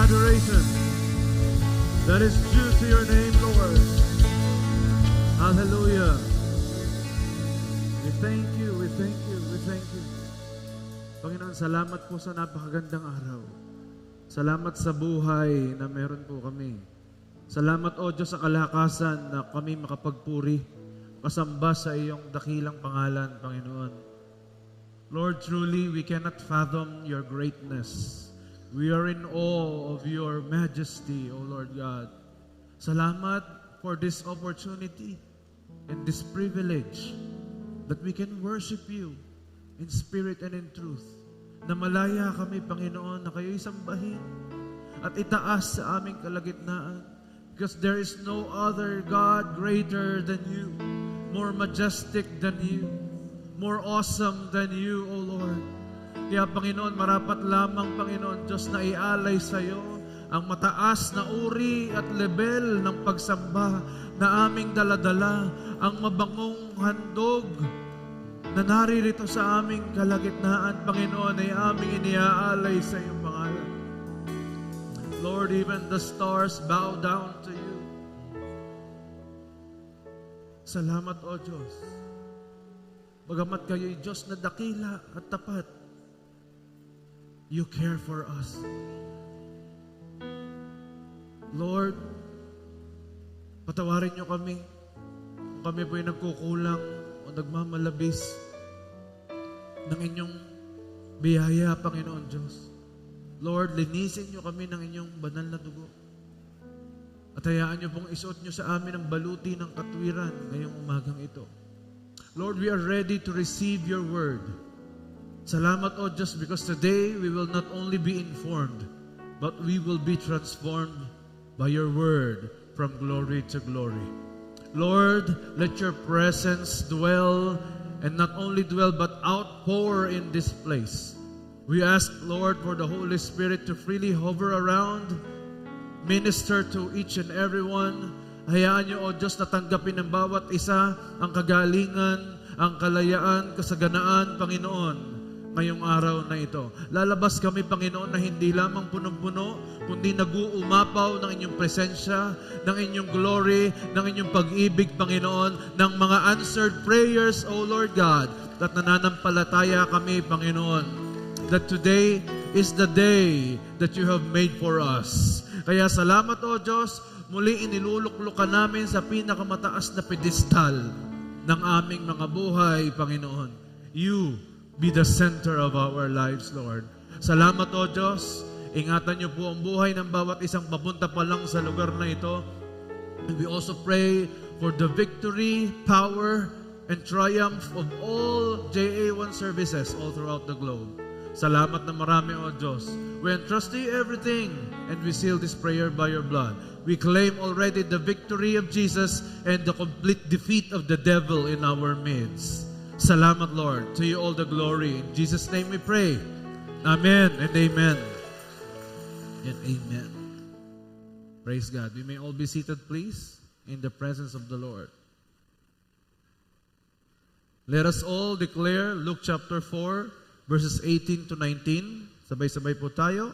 adoration that is due to your name, Lord. Hallelujah. We thank you, we thank you, we thank you. Panginoon, salamat po sa napakagandang araw. Salamat sa buhay na meron po kami. Salamat, O Diyos, sa kalakasan na kami makapagpuri, kasamba sa iyong dakilang pangalan, Panginoon. Lord, truly, we cannot fathom your greatness. We are in awe of your majesty, O Lord God. Salamat for this opportunity and this privilege that we can worship you in spirit and in truth. Na malaya kami, Panginoon, na kayo'y sambahin at itaas sa aming kalagitnaan. Because there is no other God greater than you, more majestic than you, more awesome than you, O Lord. Kaya, Panginoon, marapat lamang, Panginoon, Diyos, na ialay sa iyo ang mataas na uri at level ng pagsamba na aming daladala, ang mabangong handog na naririto sa aming kalagitnaan, Panginoon, ay aming iniaalay sa iyong pangalan. Lord, even the stars bow down to you. Salamat, O Diyos. Bagamat kayo'y Diyos na dakila at tapat, you care for us. Lord, patawarin niyo kami kung kami po'y nagkukulang o nagmamalabis ng inyong biyaya, Panginoon Diyos. Lord, linisin niyo kami ng inyong banal na dugo. At hayaan niyo pong isuot niyo sa amin ang baluti ng katwiran ngayong umagang ito. Lord, we are ready to receive your word. Salamat, O Diyos, because today we will not only be informed, but we will be transformed by your word from glory to glory. Lord, let your presence dwell, and not only dwell, but outpour in this place. We ask, Lord, for the Holy Spirit to freely hover around, minister to each and every one. Hayaan niyo, O Diyos, na tanggapin ng bawat isa ang kagalingan, ang kalayaan, kasaganaan, Panginoon, ngayong araw na ito. Lalabas kami, Panginoon, na hindi lamang punong-puno, kundi nag-uumapaw ng inyong presensya, ng inyong glory, ng inyong pag-ibig, Panginoon, ng mga answered prayers, O Lord God, at nananampalataya kami, Panginoon, that today is the day that you have made for us. Kaya salamat, O Diyos, muli iniluluklukan namin sa pinakamataas na pedestal ng aming mga buhay, Panginoon. You be the center of our lives, Lord. Salamat, O Diyos. Ingatan niyo po ang buhay ng bawat isang papunta pa lang sa lugar na ito. And we also pray for the victory, power, and triumph of all JA1 services all throughout the globe. Salamat na marami, O Diyos. We entrust to you everything, and we seal this prayer by your blood. We claim already the victory of Jesus and the complete defeat of the devil in our midst. Salamat, Lord. To you all the glory. In Jesus' name we pray. Amen and amen. And amen. Praise God. We may all be seated, please, in the presence of the Lord. Let us all declare Luke chapter 4, verses 18 to 19. Sabay-sabay po tayo.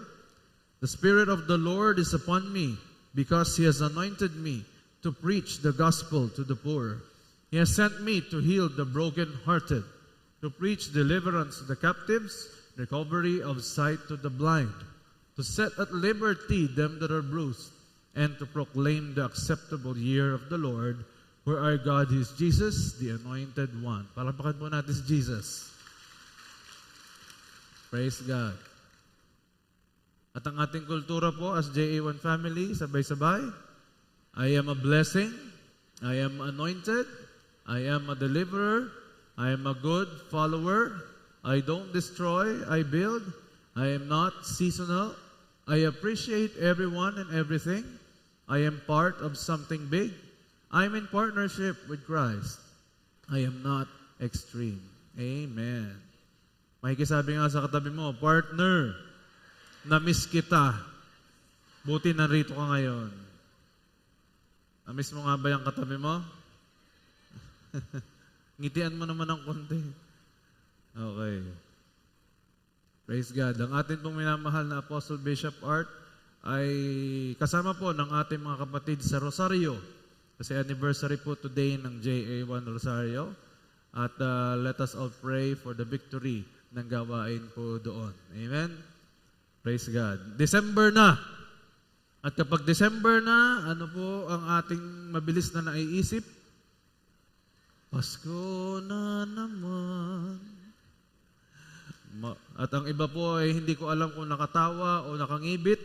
The Spirit of the Lord is upon me, because He has anointed me to preach the gospel to the poor. He has sent me to heal the brokenhearted, to preach deliverance to the captives, recovery of sight to the blind, to set at liberty them that are bruised, and to proclaim the acceptable year of the Lord, for our God is Jesus, the Anointed One. Palakpakan po natin si Jesus. Praise God. At ang ating kultura po as JA1 family, sabay-sabay, I am a blessing, I am anointed, I am a deliverer, I am a good follower, I don't destroy, I build, I am not seasonal, I appreciate everyone and everything, I am part of something big, I am in partnership with Christ, I am not extreme. Amen. Makikisabi nga sa katabi mo, partner, na-miss kita. Buti narito ka ngayon. Na-miss mo nga ba yung katabi mo? Ngitian mo naman ng konti. Okay. Praise God. Ang atin pong minamahal na Apostle Bishop Art ay kasama po ng ating mga kapatid sa Rosario. Kasi anniversary po today ng JA1 Rosario. At let us all pray for the victory ng gawain po doon. Amen? Praise God. December na. At kapag December na, ano po ang ating mabilis na naiisip? Pasko na naman. At ang iba po ay hindi ko alam kung nakatawa o nakangibit.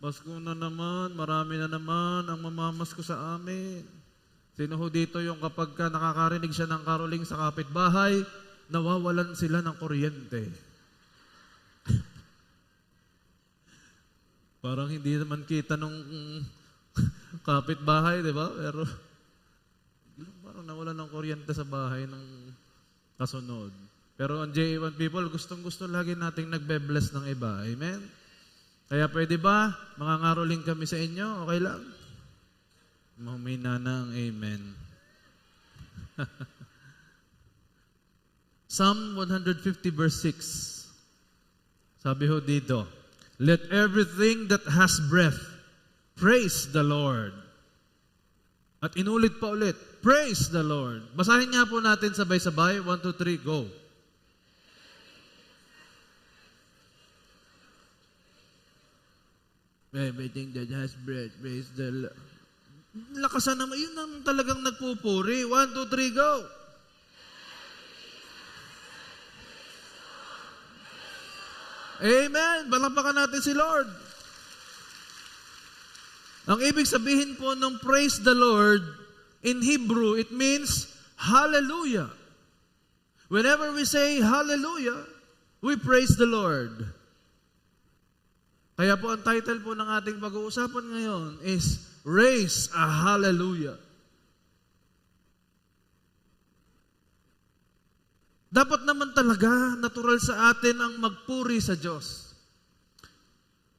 Pasko na naman, marami na naman ang mamamasko sa amin. Sino ho dito yung kapag ka nakakarinig siya ng karoling sa kapitbahay, nawawalan sila ng kuryente? Parang hindi naman kita nung kapitbahay, di ba? Pero parang nawalan ng kuryente sa bahay ng kasunod. Pero ang JA1 people, gustong-gusto lagi nating nagbe-bless ng iba. Amen? Kaya pwede ba? Mga ngaroling kami sa inyo? Okay lang? Mahumina ng amen. Psalm 150 verse 6. Sabi ho dito, let everything that has breath praise the Lord. At inulit pa ulit, praise the Lord. Basahin nga po natin sabay-sabay. 1, 2, 3, go. Everything that has breath, praise the Lord. Lakasan naman, yun ang talagang nagpupuri. 1, 2, 3, go. Amen. Balampakan natin si Lord. Ang ibig sabihin po ng praise the Lord, in Hebrew, it means hallelujah. Whenever we say hallelujah, we praise the Lord. Kaya po ang title po ng ating pag-uusapan ngayon is Raise a Hallelujah. Dapat naman talaga natural sa atin ang magpuri sa Diyos.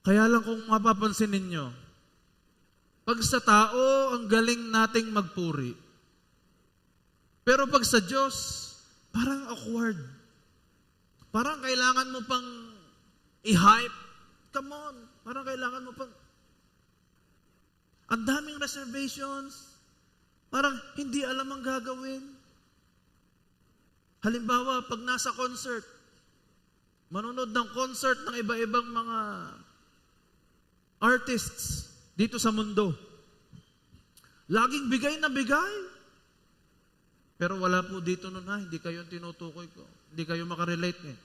Kaya lang kung mapapansin ninyo, pag sa tao, ang galing nating magpuri. Pero pag sa Diyos, parang awkward. Parang kailangan mo pang i-hype. Come on, parang kailangan mo pang... Ang daming reservations. Parang hindi alam ang gagawin. Halimbawa, pag nasa concert, manonood ng concert ng iba-ibang mga artists dito sa mundo. Laging bigay na bigay. Pero wala po dito nun, hindi kayo tinutukoy ko. Hindi kayo makarelate eh.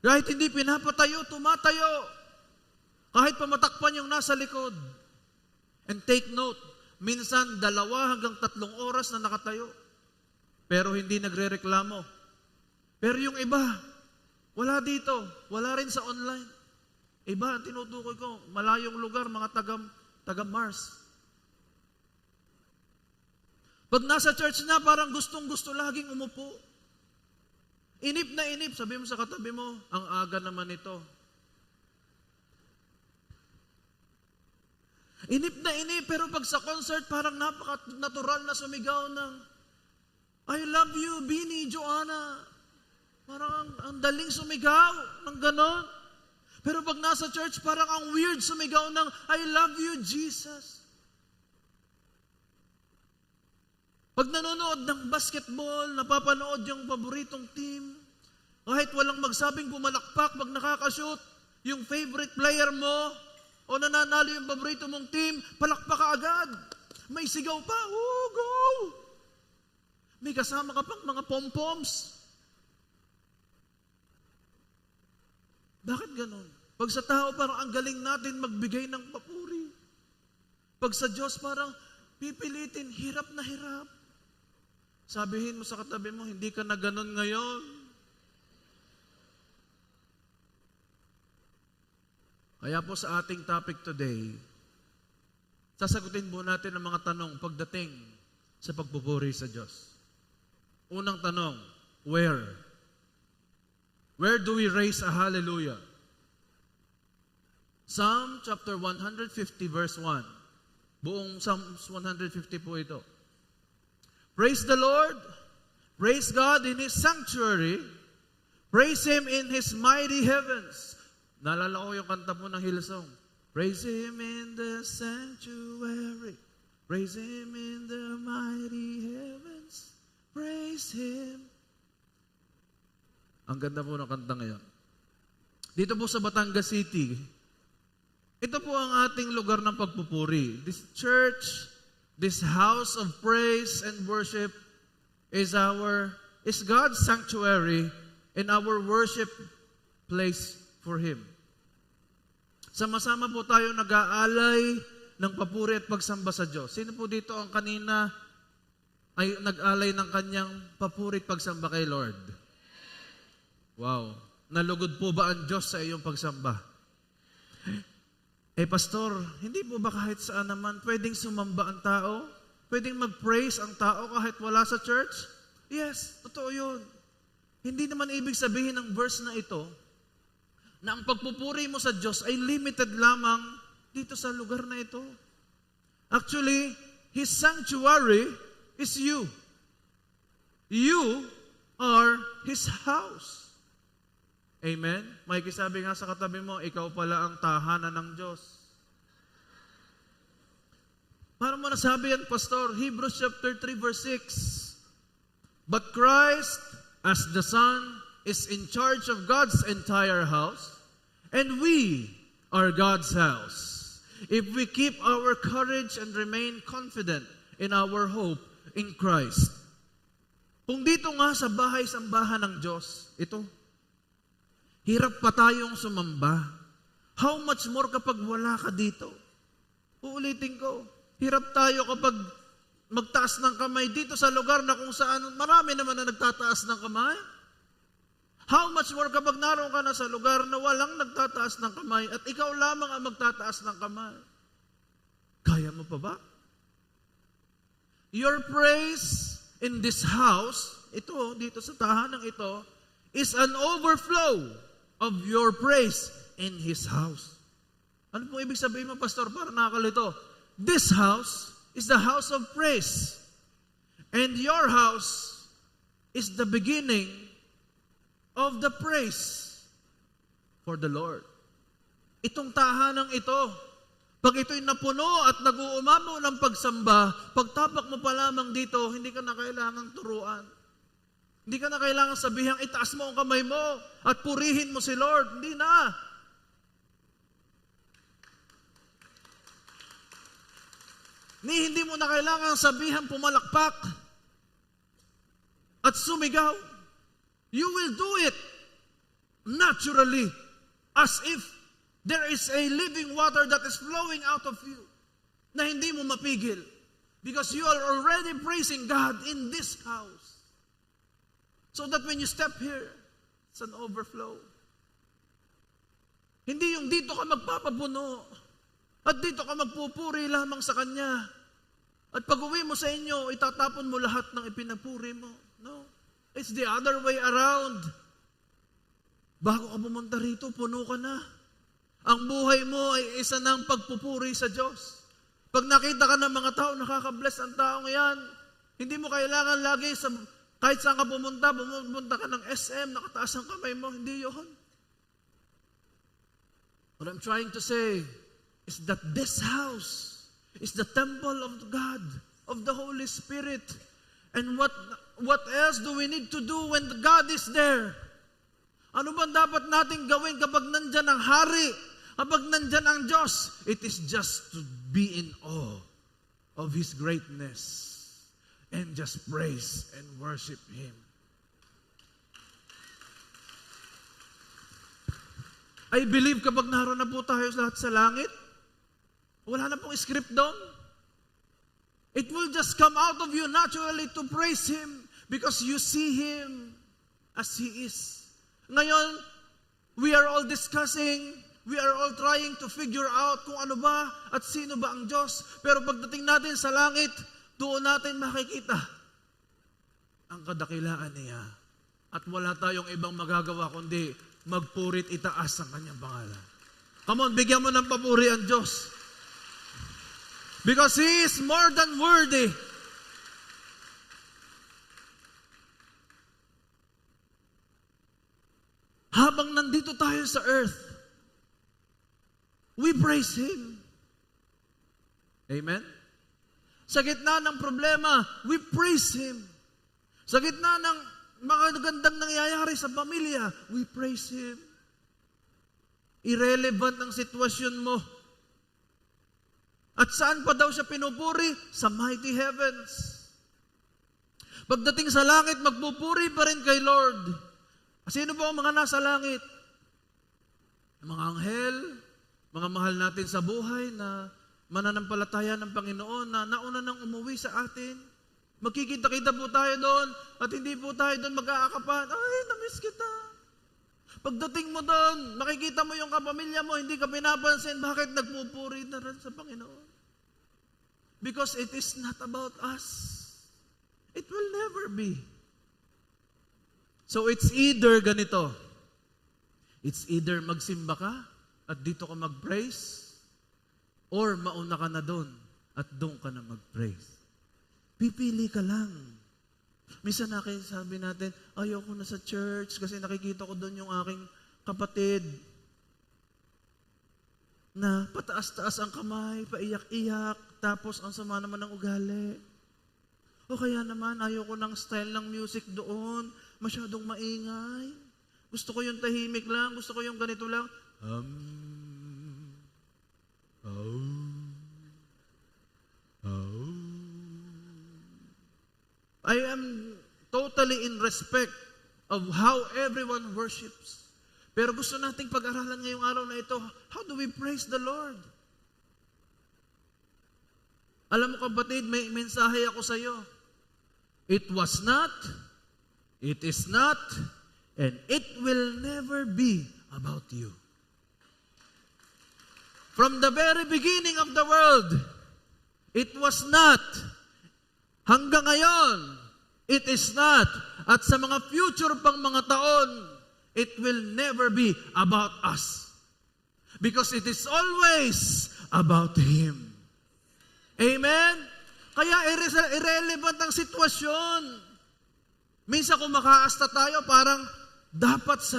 Kahit hindi pinapatayo, tumatayo. Kahit pamatakpan yung nasa likod. And take note, minsan 2 hanggang 3 oras na nakatayo. Pero hindi nagre-reklamo. Pero yung iba, wala dito. Wala rin sa online. Iba, ang tinutukoy ko, malayong lugar, mga taga-Mars. Pag nasa church na, parang gustong-gusto laging umupo. Inip na inip, sabi mo sa katabi mo, ang aga naman ito. Inip na inip, pero pag sa concert, parang napaka-natural na sumigaw ng, I love you, Bini, Joanna. Parang ang daling sumigaw ng ganon. Pero pag nasa church, parang ang weird sumigaw ng, I love you, Jesus. Pag nanonood ng basketball, napapanood yung paboritong team, kahit walang magsabing pumalakpak, pag nakakashoot, yung favorite player mo, o nananalo yung paborito mong team, palakpak ka agad. May sigaw pa, go! May kasama ka pang mga pom-poms. Bakit ganon? Pag sa tao, parang ang galing natin magbigay ng papuri. Pag sa Diyos, parang pipilitin, hirap na hirap. Sabihin mo sa katabi mo, hindi ka na ganon ngayon. Kaya po sa ating topic today, sasagutin po natin ang mga tanong pagdating sa pagpupuri sa Diyos. Unang tanong, where? Where do we raise a hallelujah? Psalm chapter 150 verse 1. Buong Psalms 150 po ito. Praise the Lord. Praise God in His sanctuary. Praise Him in His mighty heavens. Naalala ko yung kanta po ng Hillsong. Praise Him in the sanctuary. Praise Him in the mighty heavens. Praise Him. Ang ganda po ng kanta ngayon. Dito po sa Batangas City, ito po ang ating lugar ng pagpupuri. This church, this house of praise and worship is God's sanctuary and our worship place for Him. Sama-sama po tayo nag-aalay ng papuri at pagsamba sa Diyos. Sino po dito ang kanina ay nag-alay ng kanyang papuri at pagsamba kay Lord? Wow. Nalugod po ba ang Diyos sa iyong pagsamba? Pastor, hindi po ba kahit saan naman pwedeng sumamba ang tao? Pwedeng mag-praise ang tao kahit wala sa church? Yes, totoo yun. Hindi naman ibig sabihin ng verse na ito na ang pagpupuri mo sa Diyos ay limited lamang dito sa lugar na ito. Actually, His sanctuary is you. You are His house. Amen? Mikey, sabi nga sa katabi mo, ikaw pala ang tahanan ng Diyos. Paano mo nasabi yan, Pastor? Hebrews chapter 3 verse 6. But Christ, as the Son, is in charge of God's entire house, and we are God's house, if we keep our courage and remain confident in our hope in Christ. Kung dito nga sa bahay-sambahan ng Diyos, ito, hirap pa tayong sumamba. How much more kapag wala ka dito? Uulitin ko, hirap tayo kapag magtaas ng kamay dito sa lugar na kung saan marami naman na nagtataas ng kamay. How much more kapag naroon ka na sa lugar na walang nagtataas ng kamay at ikaw lamang ang magtataas ng kamay? Kaya mo pa ba? Your praise in this house, ito, dito sa tahanang ito, is an overflow of your praise in His house. Ano pong ibig sabihin mo, Pastor? Para nakakalito. This house is the house of praise. And your house is the beginning of the praise for the Lord. Itong tahanang ito, pag ito'y napuno at nag-uumamo ng pagsamba, pagtapak mo pa lamang dito, hindi ka na kailangang turuan. Hindi ka na kailangang sabihang itaas mo ang kamay mo at purihin mo si Lord. Hindi na. Hindi mo na kailangang sabihang pumalakpak at sumigaw. You will do it naturally, as if there is a living water that is flowing out of you na hindi mo mapigil. Because you are already praising God in this house. So that when you step here, it's an overflow. Hindi yung dito ka magpapabuno at dito ka magpupuri lamang sa Kanya. At pag uwi mo sa inyo, itatapon mo lahat ng ipinapuri mo. No. It's the other way around. Bago ka pumunta rito, puno ka na. Ang buhay mo ay isa ng pagpupuri sa Diyos. Pag nakita ka ng mga tao, nakaka-bless ang taong yan. Hindi mo kailangan lagi, kahit saan ka pumunta ka ng SM, nakataas ang kamay mo. Hindi yun. What I'm trying to say is that this house is the temple of God, of the Holy Spirit. And what else do we need to do when God is there? Ano ba dapat natin gawin kapag nandyan ang hari? Kapag nandyan ang Diyos? It is just to be in awe of His greatness and just praise and worship Him. I believe kapag naroon na po tayo lahat sa langit, wala na pong script doon. It will just come out of you naturally to praise Him because you see Him as He is. Ngayon, we are all discussing, we are all trying to figure out kung ano ba at sino ba ang Diyos. Pero pagdating natin sa langit, doon natin makikita ang kadakilaan niya. At wala tayong ibang magagawa kundi magpurit itaas ang Kanyang pangalan. Come on, bigyan mo ng papuri ang Diyos. Because He is more than worthy. Habang nandito tayo sa earth, we praise Him. Amen? Sa gitna ng problema, we praise Him. Sa gitna ng mga gandang nangyayari sa pamilya, we praise Him. Irrelevant ang sitwasyon mo. At saan pa daw siya pinupuri? Sa mighty heavens. Pagdating sa langit, magpupuri pa rin kay Lord. Sino ba ang mga nasa langit? Mga anghel, mga mahal natin sa buhay na mananampalataya ng Panginoon na nauna nang umuwi sa atin. Magkikita-kita po tayo doon at hindi po tayo doon mag-aakapan. Ay, namiss kita. Pagdating mo doon, makikita mo yung kapamilya mo, hindi ka pinapansin. Bakit nagpupuri na rin sa Panginoon? Because it is not about us. It will never be. So it's either ganito. It's either magsimba ka at dito ka mag-praise or mauna ka na doon at doon ka na mag-praise. Pipili ka lang. Minsan sabi natin, ayoko na sa church kasi nakikita ko doon yung aking kapatid na pataas-taas ang kamay, paiyak-iyak, tapos ang sama naman ng ugali. O kaya naman, ayoko ng style ng music doon, masyadong maingay. Gusto ko yung tahimik lang, gusto ko yung ganito lang. I am totally in respect of how everyone worships. Pero gusto nating pag-aralan ngayong araw na ito, how do we praise the Lord? Alam mo kapatid, may mensahe ako sa iyo. It was not, it is not, and it will never be about you. From the very beginning of the world, it was not. Hanggang ngayon, it is not. At sa mga future pang mga taon, it will never be about us. Because it is always about Him. Amen? Kaya irrelevant ang sitwasyon. Minsan kung makaasta tayo, parang dapat sa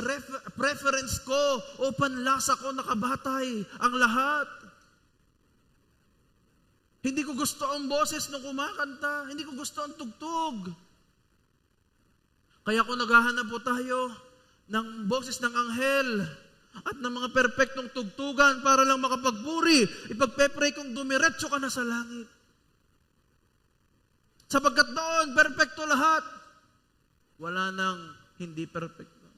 preference ko o panlasa ko nakabatay ang lahat. Hindi ko gusto ang boses ng kumakanta. Hindi ko gusto ang tugtog. Kaya kung naghahanap po tayo ng boses ng anghel at ng mga perpektong tugtugan para lang makapagpuri, ipagpe-pray kong dumiretso ka na sa langit. Sapagkat doon, perpekto lahat. Wala nang hindi perpekto.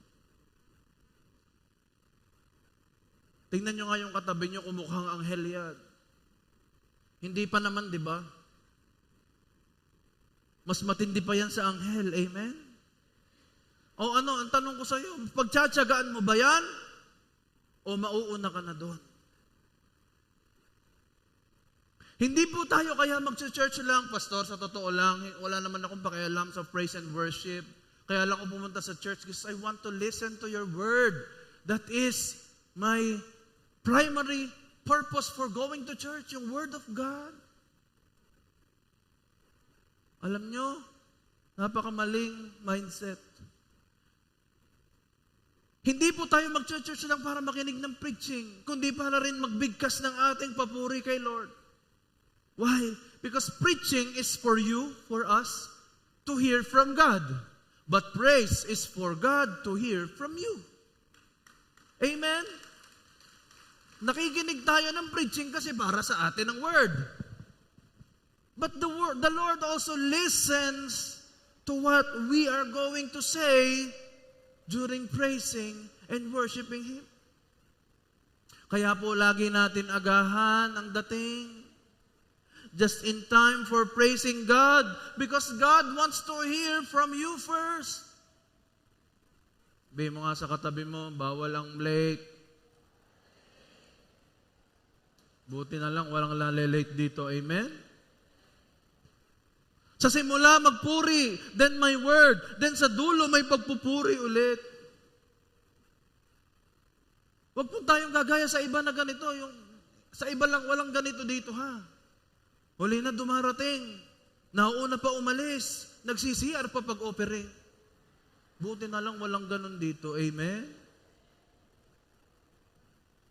Tingnan nyo nga yung katabi nyo, kumukhang anghel yan. Hindi pa naman, di ba? Mas matindi pa yan sa anghel. Amen? O ano, ang tanong ko sa iyo, pagtsatsagaan mo ba yan? O mauuna ka na doon? Hindi po tayo kaya mag-church lang, pastor, sa totoo lang, wala naman akong pakialam sa praise and worship. Kaya lang ako pumunta sa church because I want to listen to your word. That is my primary purpose for going to church, yung word of God. Alam nyo, napakamaling mindset. Hindi po tayo mag-church lang para makinig ng preaching, kundi para rin magbigkas ng ating papuri kay Lord. Why? Because preaching is for you, for us, to hear from God. But praise is for God to hear from you. Amen? Nakikinig tayo ng preaching kasi para sa atin ang word. But the Lord also listens to what we are going to say during praising and worshiping Him. Kaya po lagi natin agahan ang dating. Just in time for praising God because God wants to hear from you first. Sabi mo nga sa katabi mo, bawal ang late. Buti na lang, walang lalelate dito. Amen? Sa simula, magpuri, then may word, then sa dulo, may pagpupuri ulit. Huwag po tayong gagaya sa iba na ganito. Sa iba lang, walang ganito dito ha. Huli na dumarating, nauna pa umalis, nagsi-CR pa pag-opere. Buti na lang walang ganun dito. Amen?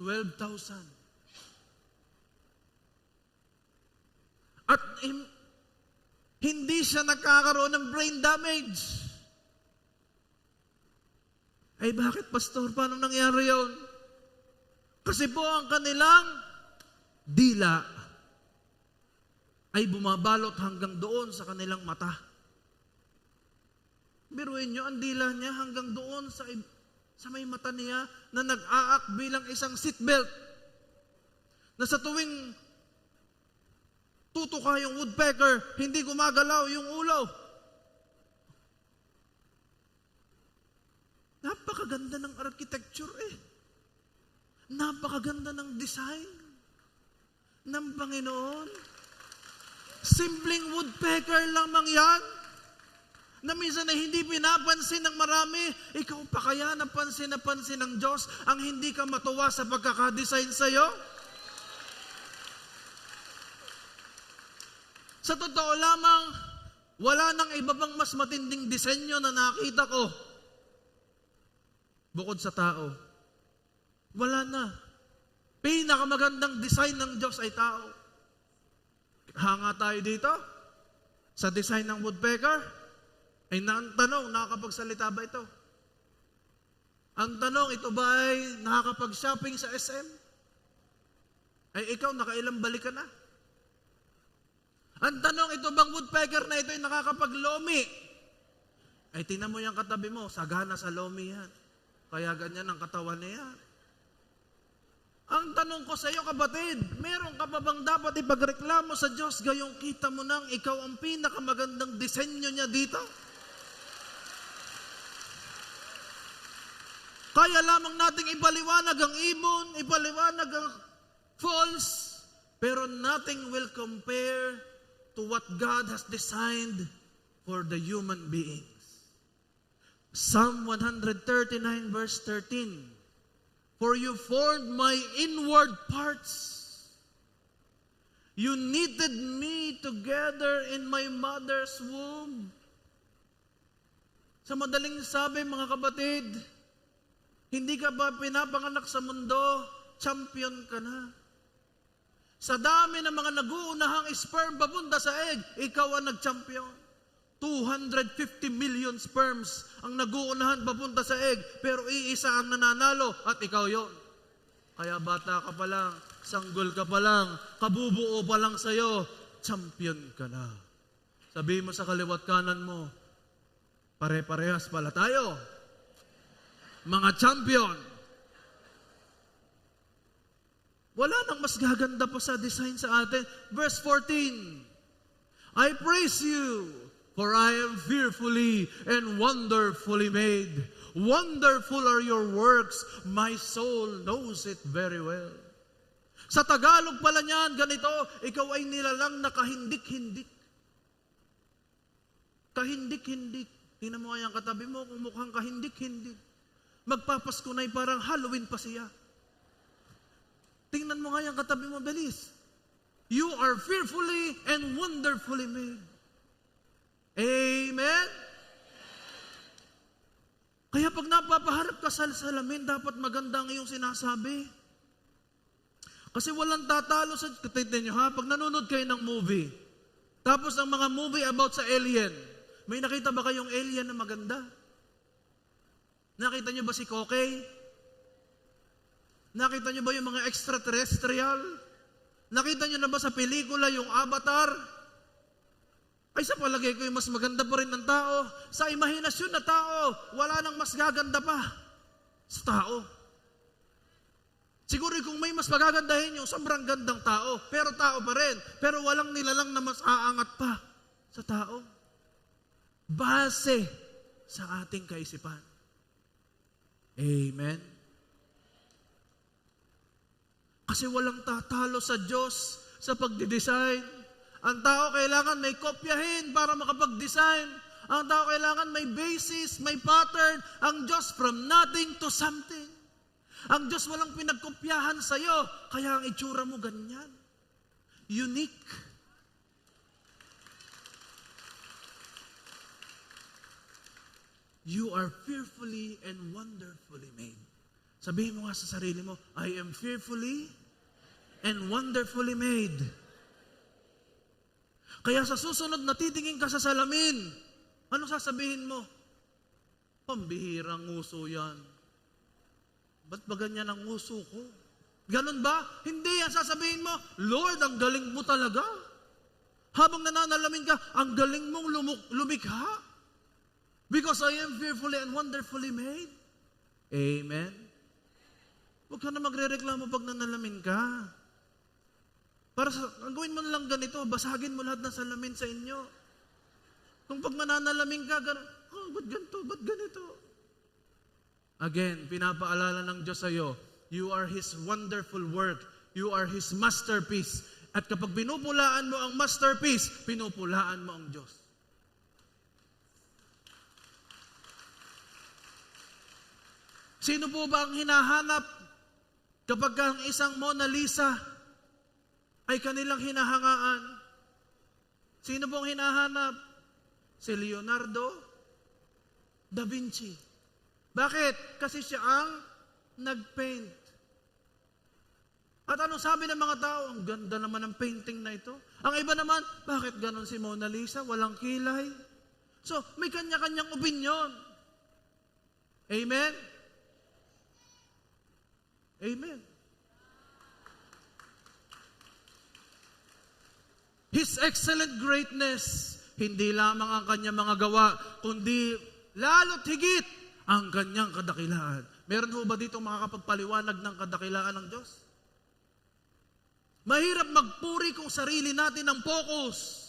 12,000. At hindi siya nagkakaroon ng brain damage. Ay bakit, Pastor? Paano nangyari yun? Kasi po ang kanilang dila ay bumabalot hanggang doon sa kanilang mata. Biruin nyo, ang dila niya hanggang doon sa may mata niya na nag-aak bilang isang seatbelt. Na sa tuwing tutuka yung woodpecker, hindi gumagalaw yung ulo. Napakaganda ng architecture Napakaganda ng design ng Panginoon. Simpleng woodpecker lamang yan, na minsan ay hindi pinapansin ng marami. Ikaw pa kaya napansin ng Diyos ang hindi ka matuwa sa pagkakadesign sa'yo? Sa totoo lamang, wala nang iba pang mas matinding disenyo na nakita ko bukod sa tao. Wala na. Pinakamagandang design ng Diyos ay tao. Hanga tayo dito sa design ng woodpecker. Ay ang tanong, nakakapagsalita ba ito? Ang tanong, ito ba ay nakakapag-shopping sa SM? Ay ikaw, nakailang balik ka na? Ang tanong, ito bang woodpecker na ito ay nakakapag-lomi? Ay tingnan mo yung katabi mo, sagana sa lomi yan. Kaya ganyan ang katawan niya. Ang tanong ko sa iyo, kapatid, meron ka pa bang dapat ipagreklamo sa Diyos gayong kita mo nang ikaw ang pinakamagandang disenyo niya dito? Kaya lamang nating ipaliwanag ang ibon, ipaliwanag ang falls, pero nothing will compare to what God has designed for the human beings. Psalm 139 verse 13. For you formed my inward parts. You knitted me together in my mother's womb. Sa madaling sabi, mga kapatid, hindi ka ba pinapanganak sa mundo, champion ka na. Sa dami ng mga nag-uunahang sperm papunta sa egg, ikaw ang nag-champion. 250 million sperms ang nag-uunahan papunta sa egg, pero iisa ang nananalo at ikaw yon. Kaya bata ka pa lang, sanggol ka pa lang, kabubuo pa lang sa'yo, champion ka na. Sabihin mo sa kaliwat kanan mo, pare-parehas pala tayo. Mga champion. Wala nang mas gaganda pa sa design sa atin. Verse 14, I praise you, for I am fearfully and wonderfully made. Wonderful are your works. My soul knows it very well. Sa Tagalog pala niyan, ganito, ikaw ay nilalang na kahindik-hindik. Kahindik-hindik. Tingnan mo kaya ang katabi mo kung mukhang kahindik-hindik. Magpapasko na'y parang Halloween pa siya. Tingnan mo kaya ang katabi mo, bilis. You are fearfully and wonderfully made. Amen? Kaya pag napapaharap ka sa salamin, dapat maganda ang iyong sinasabi. Kasi walang tatalo sa... Tignan nyo ha, pag nanonood kayo ng movie, tapos ang mga movie about sa alien, may nakita ba kayong alien na maganda? Nakita nyo ba si Kokey? Nakita nyo ba yung mga extraterrestrial? Nakita nyo na ba sa pelikula yung Avatar? Ay sa palagay ko yung mas maganda pa rin ng tao. Sa imahinasyon na tao, wala nang mas gaganda pa sa tao. Siguro kung may mas magagandahin yung sobrang gandang tao, pero tao pa rin. Pero walang nilalang na mas aangat pa sa tao. Base sa ating kaisipan. Amen? Kasi walang tatalo sa Diyos sa pagdidesign. Ang tao kailangan may kopyahin para makapag-design. Ang tao kailangan may basis, may pattern. Ang Diyos from nothing to something. Ang Diyos walang pinagkopyahan sa'yo, kaya ang itsura mo ganyan. Unique. You are fearfully and wonderfully made. Sabihin mo nga sa sarili mo, I am fearfully and wonderfully made. Kaya sa susunod na titingin ka sa salamin, ano sasabihin mo? Pambihirang nguso yan. Ba't ba ganyan ang nguso ko? Ganon ba? Hindi yan. Sasabihin mo, Lord, ang galing mo talaga. Habang nananalamin ka, ang galing mong lumikha. Because I am fearfully and wonderfully made. Amen? Huwag ka na magre-reklamo pag nanalamin ka. Ang gawin mo na lang ganito, basagin mo lahat ng salamin sa inyo. Kung pag mananalamin ka, ba't ganito, ba't ganito? Again, pinapaalala ng Diyos sa'yo, you are His wonderful work. You are His masterpiece. At kapag pinupulaan mo ang masterpiece, pinupulaan mo ang Diyos. Sino po ba ang hinahanap kapag ang isang Mona Lisa ay kanilang hinahangaan? Sino po ang hinahanap? Si Leonardo da Vinci. Bakit? Kasi siya ang nag-paint. At anong sabi ng mga tao? Ang ganda naman ng painting na ito. Ang iba naman, bakit ganon si Mona Lisa? Walang kilay. So, may kanya-kanyang opinion. Amen? Amen. His excellent greatness, hindi lamang ang kanyang mga gawa, kundi lalo't higit ang kanyang kadakilaan. Meron ho ba dito makakapagpaliwanag ng kadakilaan ng Diyos? Mahirap magpuri kung sarili natin ang focus,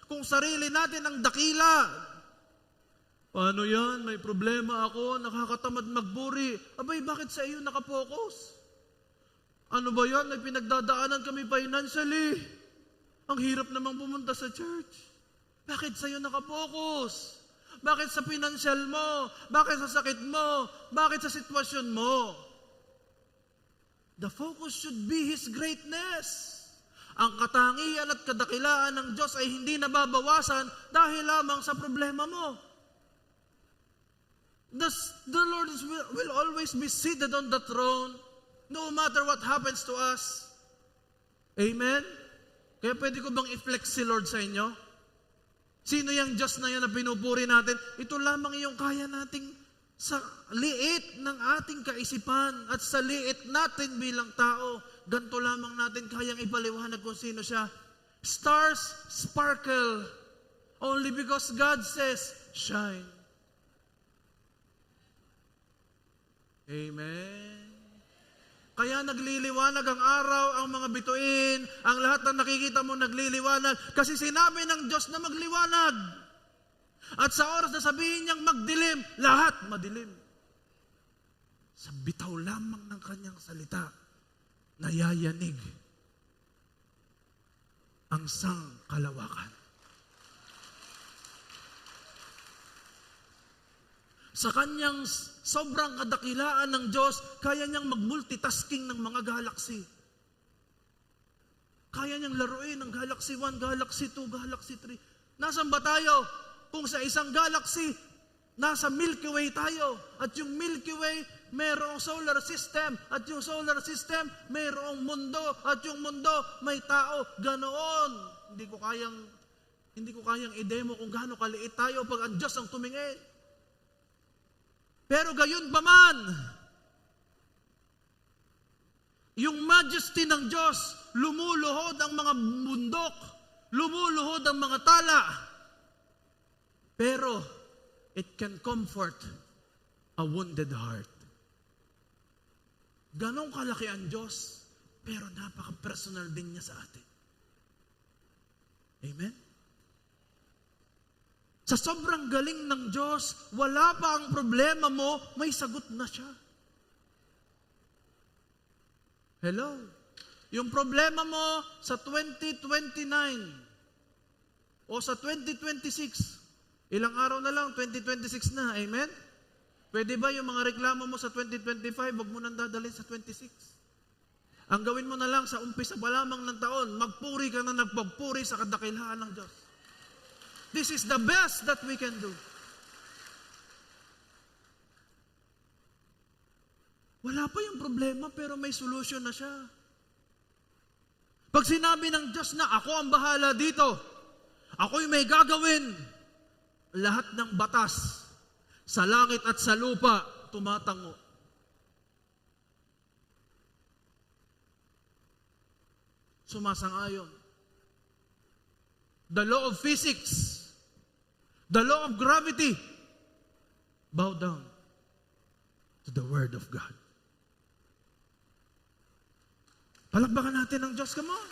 kung sarili natin ang dakila. Paano yan? May problema ako, nakakatamad magpuri. Abay, bakit sa iyo nakapokus? Ano ba yan? May pinagdadaanan kami financially. Ang hirap namang pumunta sa church. Bakit sa iyo nakapokus? Bakit sa financial mo? Bakit sa sakit mo? Bakit sa sitwasyon mo? The focus should be His greatness. Ang katangian at kadakilaan ng Diyos ay hindi nababawasan dahil lamang sa problema mo. The Lord will always be seated on the throne no matter what happens to us. Amen? Kaya pwede ko bang i-flex si Lord sa inyo? Sino yung Diyos na yan na pinupuri natin? Ito lamang yung kaya nating sa liit ng ating kaisipan at sa liit natin bilang tao. Ganito lamang natin kayang ipaliwanag kung sino siya. Stars sparkle only because God says, shine. Amen. Kaya nagliliwanag ang araw, ang mga bituin, ang lahat ng nakikita mo nagliliwanag. Kasi sinabi ng Diyos na magliwanag. At sa oras na sabihin niyang magdilim, lahat madilim. Sa bitaw lamang ng kanyang salita, nayayanig ang sangkalawakan. Sa kanyang sobrang kadakilaan ng Diyos, kaya niyang mag-multitasking ng mga galaxy. Kaya niyang laruin ng Galaxy 1, Galaxy 2, Galaxy 3. Nasaan ba tayo? Kung sa isang galaxy, nasa Milky Way tayo. At yung Milky Way, mayroong solar system. At yung solar system, mayroong mundo. At yung mundo, may tao. Ganoon. Hindi ko kayang i-demo kung gaano kaliit tayo pag ang Diyos ang tumingin. Pero gayon pa man, yung majesty ng Diyos, lumuluhod ang mga bundok, lumuluhod ang mga tala. Pero, it can comfort a wounded heart. Ganong kalaki ang Diyos, pero napaka-personal din niya sa atin. Amen? Sa sobrang galing ng Diyos, wala pa ang problema mo, may sagot na siya. Hello? Yung problema mo sa 2029 o sa 2026, ilang araw na lang, 2026 na, amen? Pwede ba yung mga reklamo mo sa 2025, wag mo nang dadalhin sa 26? Ang gawin mo na lang sa umpisa pa lamang ng taon, magpuri ka na nagpagpuri sa kadakilaan ng Diyos. This is the best that we can do. Wala pa yung problema pero may solusyon na siya. Pag sinabi ng Diyos na ako ang bahala dito, ako'y may gagawin, lahat ng batas sa langit at sa lupa tumatango. Sumasang-ayon. The law of physics, the law of gravity, bow down to the Word of God. Palakpakan natin ang Diyos, come on.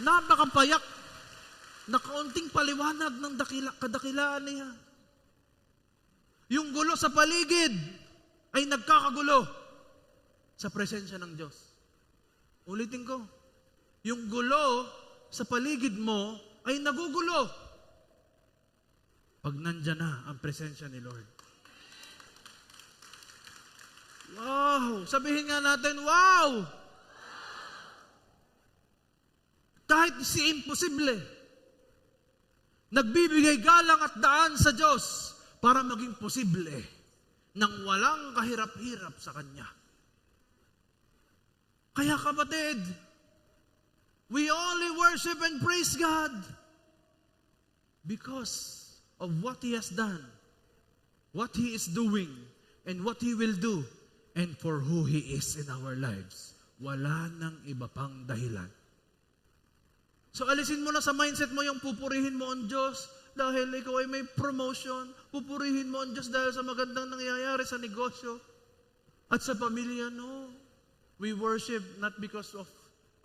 Napakapayak na kaunting paliwanag ng kadakilaan niya. Yung gulo sa paligid ay nagkakagulo sa presensya ng Diyos. Ulitin ko, yung gulo sa paligid mo ay nagugulo pag nandyan na ang presensya ni Lord. Wow! Sabihin nga natin, wow! Kahit si imposible, nagbibigay galang at daan sa Diyos para maging posible nang walang kahirap-hirap sa Kanya. Kaya kapatid, we only worship and praise God because of what He has done, what He is doing, and what He will do, and for who He is in our lives. Wala nang iba pang dahilan. So alisin mo na sa mindset mo yung pupurihin mo ang Diyos dahil ikaw ay may promotion. Pupurihin mo ang Diyos dahil sa magandang nangyayari sa negosyo at sa pamilya. No. We worship not because of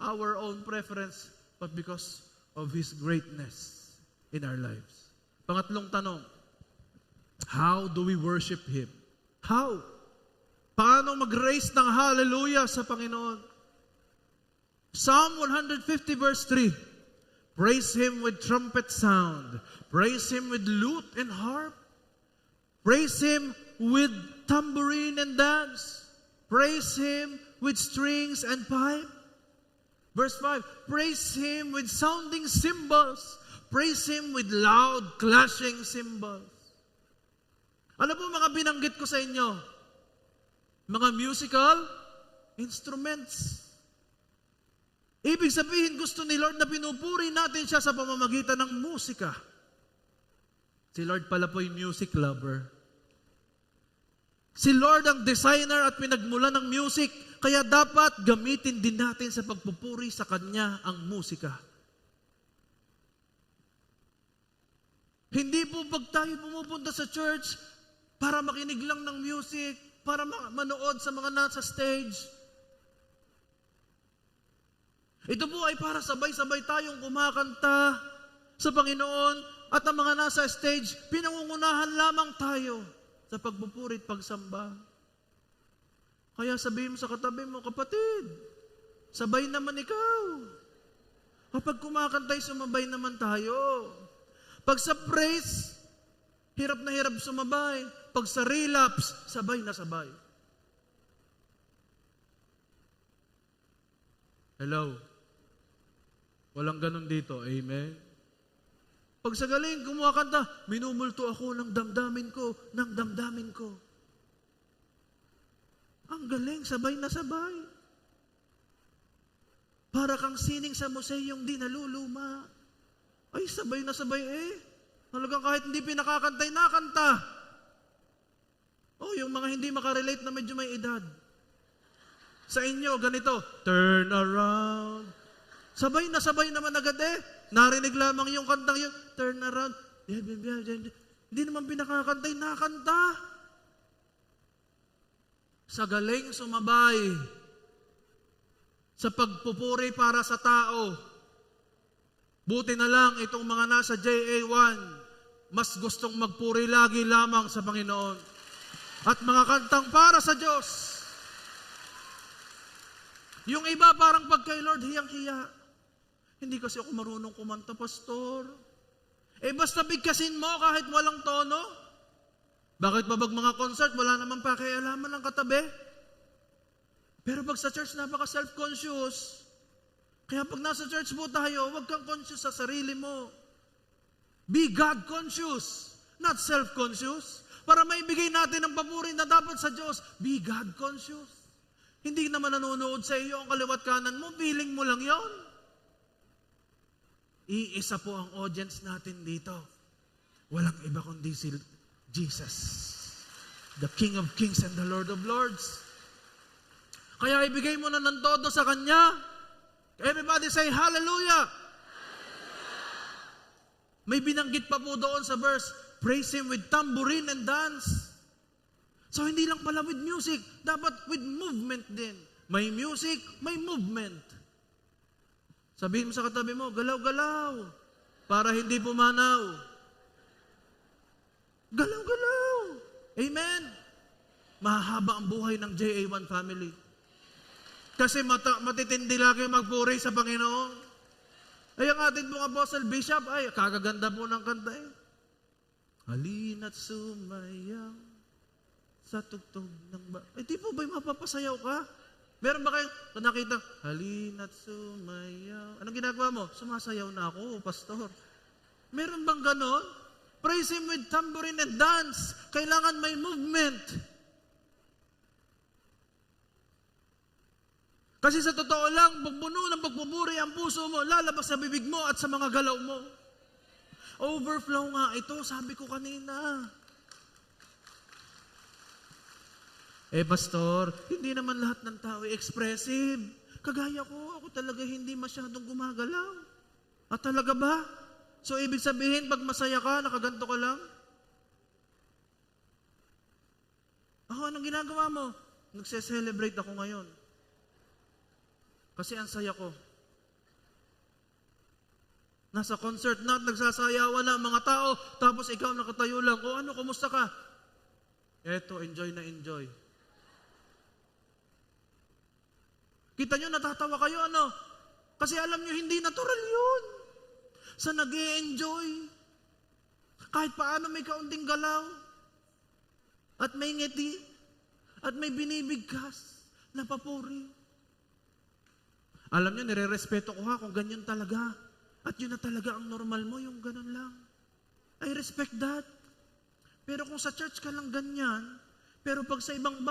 our own preference, but because of His greatness in our lives. Pangatlong tanong, how do we worship Him? How? Paano mag-raise ng hallelujah sa Panginoon? Psalm 150 verse 3, praise Him with trumpet sound, praise Him with lute and harp, praise Him with tambourine and dance, praise Him with strings and pipe. Verse 5, praise Him with sounding cymbals, praise Him with loud clashing cymbals. Ano po mga binanggit ko sa inyo? Mga musical instruments. Ibig sabihin, gusto ni Lord na pinupuri natin siya sa pamamagitan ng musika. Si Lord pala po yung music lover. Si Lord ang designer at pinagmula ng music, kaya dapat gamitin din natin sa pagpupuri sa Kanya ang musika. Hindi po pag tayo pumupunta sa church para makinig lang ng music, para manood sa mga nasa stage. Ito po ay para sabay-sabay tayong kumakanta sa Panginoon at ang mga nasa stage, pinangungunahan lamang tayo sa pagpupuri at pagsamba. Kaya sabihin mo sa katabi mo, kapatid, sabay naman ikaw. Kapag kumakantay, sumabay naman tayo. Pag sa praise, hirap na hirap sumabay. Pag sa relapse, sabay na sabay. Hello? Walang ganun dito. Amen? Pag sa galing, kumakanta, minumulto ako ng damdamin ko, ng damdamin ko. Ang galing, sabay na sabay. Para kang sining sa museyong di naluluma. Ay, sabay na sabay eh. Talagang kahit hindi pinakakantay, nakanta. Oh, yung mga hindi makarelate na medyo may edad. Sa inyo, ganito, turn around. Sabay naman agad eh. Narinig lamang yung kantang yun, turn around. Hindi naman pinakakantay, nakanta. Sa galing sumabay. Sa pagpupuri para sa tao. Buti na lang itong mga nasa JA1, mas gustong magpuri lagi lamang sa Panginoon. At mga kantang para sa Diyos. Yung iba parang pag kay Lord, hiyang-hiya. Hindi kasi ako marunong kumanta, pastor. Eh basta bigkasin mo kahit walang tono. Bakit ba mga concert, wala naman pakialaman ng katabi? Pero pag sa church, napaka self-conscious. Kaya pag nasa church mo tayo, huwag kang conscious sa sarili mo. Be God-conscious, not self-conscious. para maibigay natin ang papuri na dapat sa Diyos. Be God conscious. Hindi naman nanonood sa iyo ang kaliwat kanan mo, feeling mo lang yon. Iisa po ang audience natin dito. Walang iba kundi si Jesus, the King of Kings and the Lord of Lords. Kaya ibigay mo na ng todo sa Kanya. Everybody say hallelujah. May binanggit pa po doon sa verse, praise Him with tambourine and dance. So hindi lang pala with music, dapat with movement din. May music, may movement. Sabihin mo sa katabi mo, galaw-galaw, para hindi pumanaw. Galaw-galaw. Amen? Mahaba ang buhay ng JA1 family. Kasi matitindi lagi magpuri sa Panginoon. Ay, ang ating pong Apostle Bishop, ay, kagaganda po ng kanta eh. Halina't sumayaw sa tugtog ng di po ba'y mapapasayaw ka? Meron ba kayong nakita, halina't sumayaw? Anong ginagawa mo? Sumasayaw na ako, pastor. Meron bang ganon? Praise Him with tambourine and dance. Kailangan may movement. Kasi sa totoo lang, pagpuno ng pagpupuri ang puso mo, lalabas sa bibig mo at sa mga galaw mo. Overflow nga ito, sabi ko kanina. Pastor, hindi naman lahat ng tao expressive. Kagaya ko, ako talaga hindi masyadong gumagalaw. At talaga ba? So, ibig sabihin, pag masaya ka, nakaganto ka lang? Ako, anong ginagawa mo? Nagse-celebrate ako ngayon. Kasi ang saya ko. Nasa concert na, nagsasayawan na ang mga tao, tapos ikaw nakatayo lang. O ano, kumusta ka? Eto, enjoy na enjoy. Kita nyo, natatawa kayo, ano? Kasi alam nyo, hindi natural yun. Sa nag-e-enjoy, kahit paano may kaunting galaw, at may ngiti, at may binibigkas na papuri. Alam nyo, nire-respeto ko ha kung ganyan talaga. At yun na talaga ang normal mo, yung ganun lang. I respect that. Pero kung sa church ka lang ganyan, pero pag sa ibang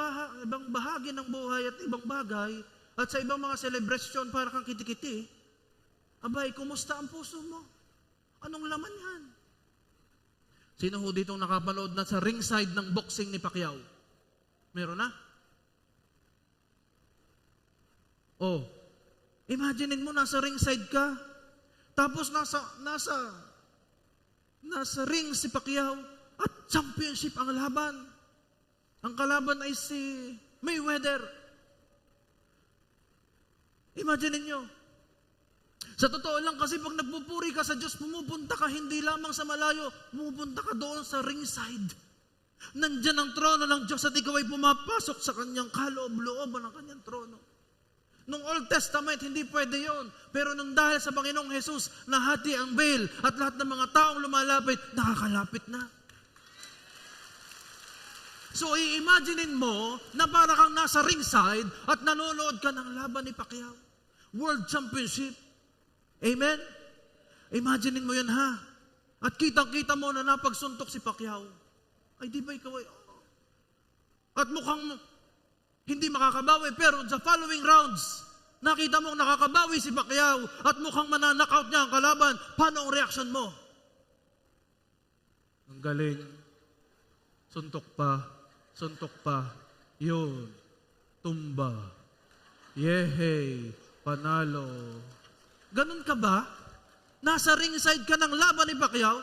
bahagi ng buhay at ibang bagay, at sa ibang mga celebration para kang kitikiti, abay, kumusta ang puso mo? Anong laman yan? Sino ho ditong nakapanood na sa ringside ng boxing ni Pacquiao? Meron na? Oh, imaginein mo, nasa ringside ka, tapos nasa ring si Pacquiao, at championship ang laban. Ang kalaban ay si Mayweather. Imagine niyo. Sa totoo lang kasi pag nagpupuri ka sa Diyos, pumupunta ka hindi lamang sa malayo, pumupunta ka doon sa ringside. Nandyan ang trono ng Diyos at ikaw ay pumapasok sa kanyang kaloob-looban ng kanyang trono. Nung Old Testament, hindi pwede yon. Pero nung dahil sa Panginoong Jesus, nahati ang veil at lahat ng mga taong lumalapit, nakakalapit na. So, i-imaginein mo na para kang nasa ringside at nanonood ka ng laban ni Pacquiao. World Championship. Amen? Imaginein mo yan ha. At kitang-kita mo na napagsuntok si Pacquiao. Ay, di ba ikaw ay... At mukhang hindi makakabawi, pero sa following rounds, nakita mong nakakabawi si Pacquiao at mukhang mananakaut niya ang kalaban. Paano ang reaction mo? Ang galing. Suntok pa, yun, tumba, yehey, panalo. Ganun ka ba? Nasa ringside ka ng laban ni Pacquiao?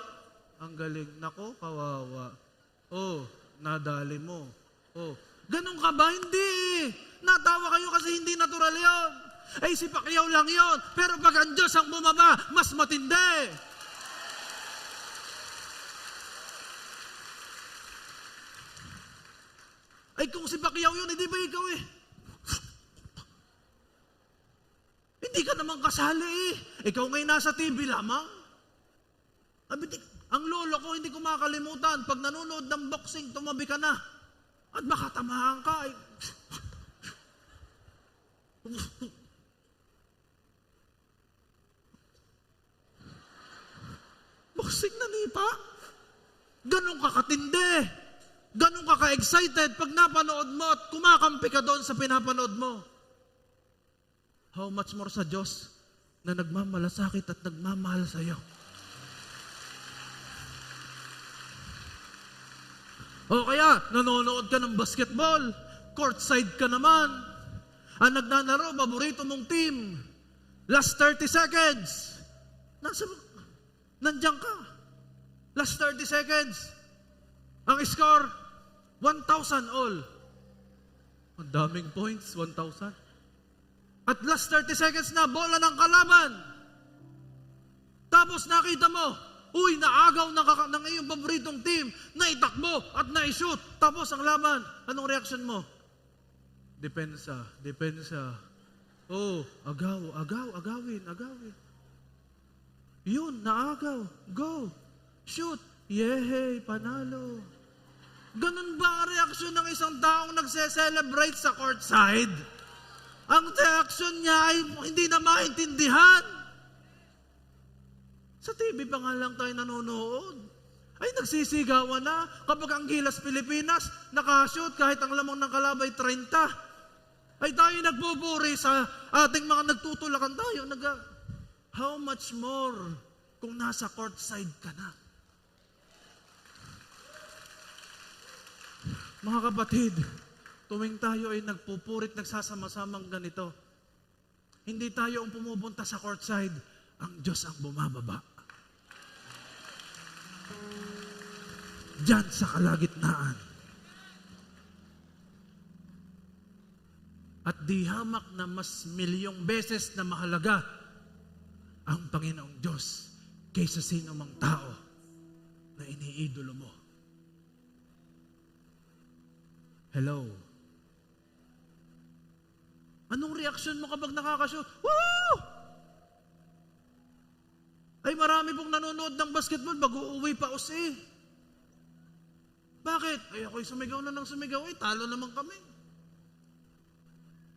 Ang galing, nako, kawawa. Oh, nadali mo. Oh, ganun ka ba? Hindi. Natawa kayo kasi hindi natural yon. Ay, si Pacquiao lang yon. Pero pag ang Diyos ang bumaba, mas matindi. Ay, kung si Pacquiao yun, hindi ba ikaw eh? Hindi ka naman kasali eh. Ikaw ngayon nasa TV lamang. Ang lolo ko, hindi ko makakalimutan, pag nanonood ng boxing, tumabi ka na. At baka tamahan ka. Eh. Boxing na nipa. Ganun ka katindi. Ganun ka ka-excited pag napanood mo at kumakampi ka doon sa pinapanood mo. How much more sa Diyos na nagmamalasakit at nagmamahal sa iyo. O kaya, nanonood ka ng basketball, courtside ka naman, ang nagnanaro, paborito mong team, last 30 seconds, nandiyan ka. Last 30 seconds, ang score, 1,000 all. Ang daming points, 1,000. At last 30 seconds na, bola ng kalaban. Tapos nakita mo, naagaw ng iyong paboritong team, naitakbo at naishoot. Tapos ang laban, anong reaction mo? Depensa. Agawin. Yun, naagaw. Go. Shoot. Yehey, panalo. Ganun ba ang reaksyon ng isang taong nagse-celebrate sa courtside? Ang reaksyon niya ay hindi na maintindihan. Sa TV pa nga lang tayo nanonood. Ay nagsisigawan na kapag ang Gilas Pilipinas nakashoot kahit ang lamang ng kalabay 30. Ay tayo nagpupuri sa ating mga nagtutulakan tayo. How much more kung nasa courtside ka na? Mga kapatid, tuwing tayo ay nagpupurit, nagsasama-samang ganito, hindi tayo ang pumupunta sa courtside, ang Diyos ang bumababa. Diyan sa kalagitnaan. At di hamak na mas milyong beses na mahalaga ang Panginoong Diyos kaysa sino mang tao na iniidolo mo. Hello? Anong reaksyon mo kapag nakakashoot? Woo! Ay marami pong nanonood ng basketball, mag-uuwi pa usi. Bakit? Ay ako'y sumigaw na ng sumigaw, talo naman kami.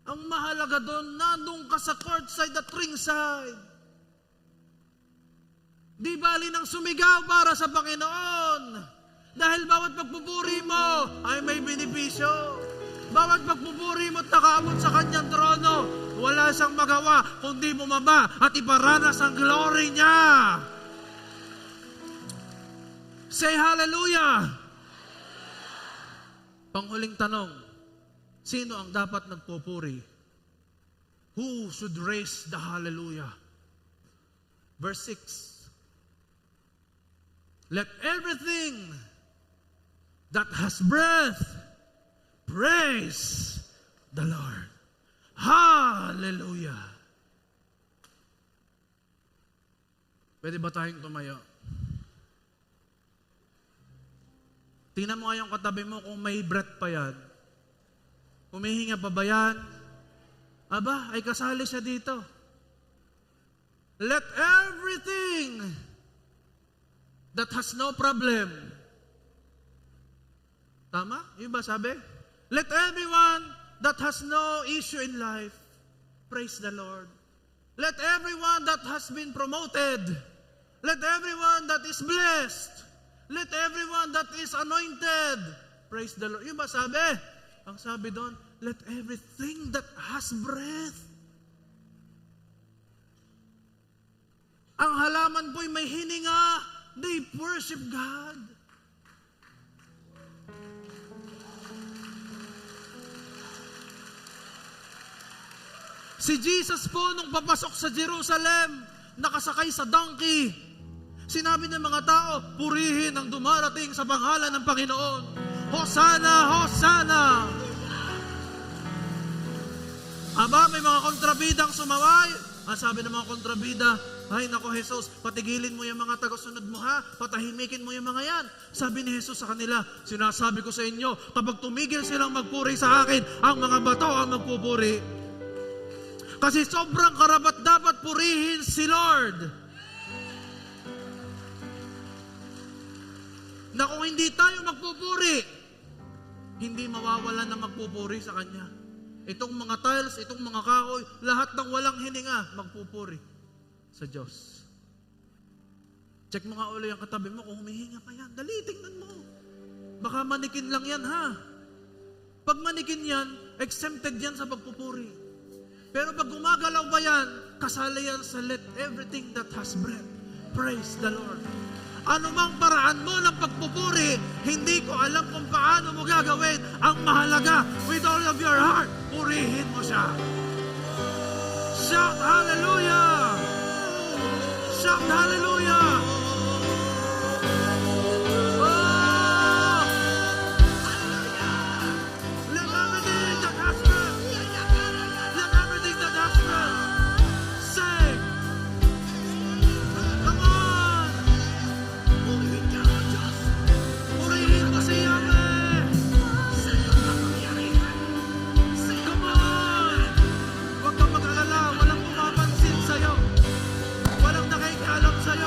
Ang mahalaga doon, nandun ka sa courtside at ringside. Di bali ng sumigaw para sa Panginoon. Dahil bawat pagpupuri mo ay may benepisyo. Bawat pagpupuri mo at nakaabot sa kanyang trono, wala siyang magawa kundi bumaba at iparanas ang glory niya. Say hallelujah! Panghuling tanong, sino ang dapat nagpupuri? Who should raise the hallelujah? Verse 6. Let everything that has breath praise the Lord. Hallelujah! Pwede ba tayong tumayo? Tingnan mo ngayong katabi mo kung may breath pa yan. Humihinga pa ba yan? Aba, ay kasali siya dito. Let everything that has no problem. Tama? Yun ba sabi? Let everyone that has no issue in life praise the Lord. Let everyone that has been promoted, let everyone that is blessed, let everyone that is anointed praise the Lord. Yun ba sabi? Ang sabi doon, let everything that has breath. Ang halaman po'y may hininga, they worship God. Si Jesus po nung papasok sa Jerusalem, nakasakay sa donkey. Sinabi ng mga tao, purihin ang dumarating sa pangalan ng Panginoon. Hosanna, Hosanna! Aba, may mga kontrabidang sumaway. Ang sabi ng mga kontrabida, ay nako Jesus, patigilin mo yung mga tagasunod mo ha, patahimikin mo yung mga yan. Sabi ni Jesus sa kanila, sinasabi ko sa inyo, kapag tumigil silang magpuri sa akin, ang mga bato ang magpupuri. Kasi sobrang karapat dapat purihin si Lord. Na kung hindi tayo magpupuri, hindi mawawalan na magpupuri sa Kanya. Itong mga tiles, itong mga kahoy, lahat ng walang hininga, magpupuri sa Diyos. Check mo nga ulit yung katabi mo kung humihinga pa yan. Dali, tingnan mo. Baka manikin lang yan, ha? Pag manikin yan, exempted yan sa pagpupuri. Pero pag gumagalaw ba yan, kasali yan sa let everything that has breath praise the Lord. Ano mang paraan mo ng pagpupuri, hindi ko alam kung paano mo gagawin. Ang mahalaga, with all of your heart, purihin mo siya. Shout hallelujah! Shout hallelujah! Oh! Let everything that has breath, let everything that has breath, sing! Come on! Purihin mo si Yahweh! Come on! Huwag kang mag-alala, walang pumapansin sa'yo. Walang nakikialam sa'yo.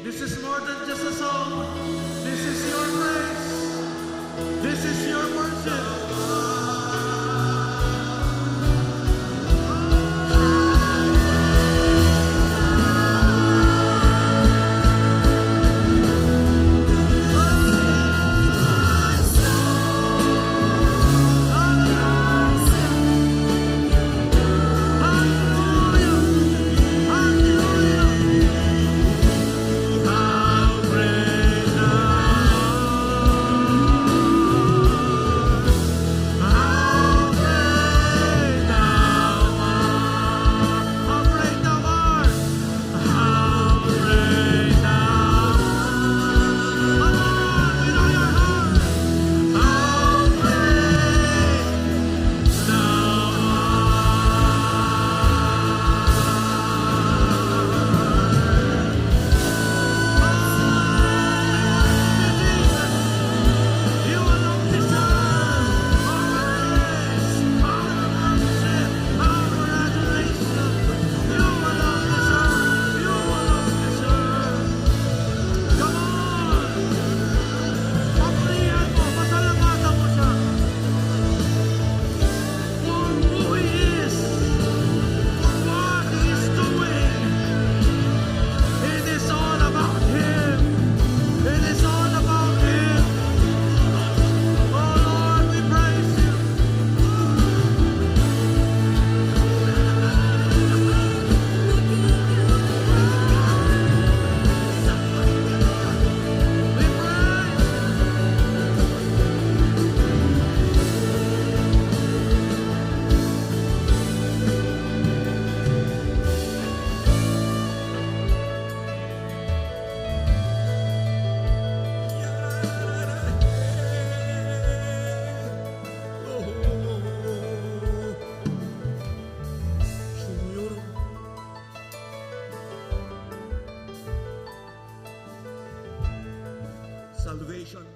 This is more than just a song. This is your praise. This is your worship. Salvation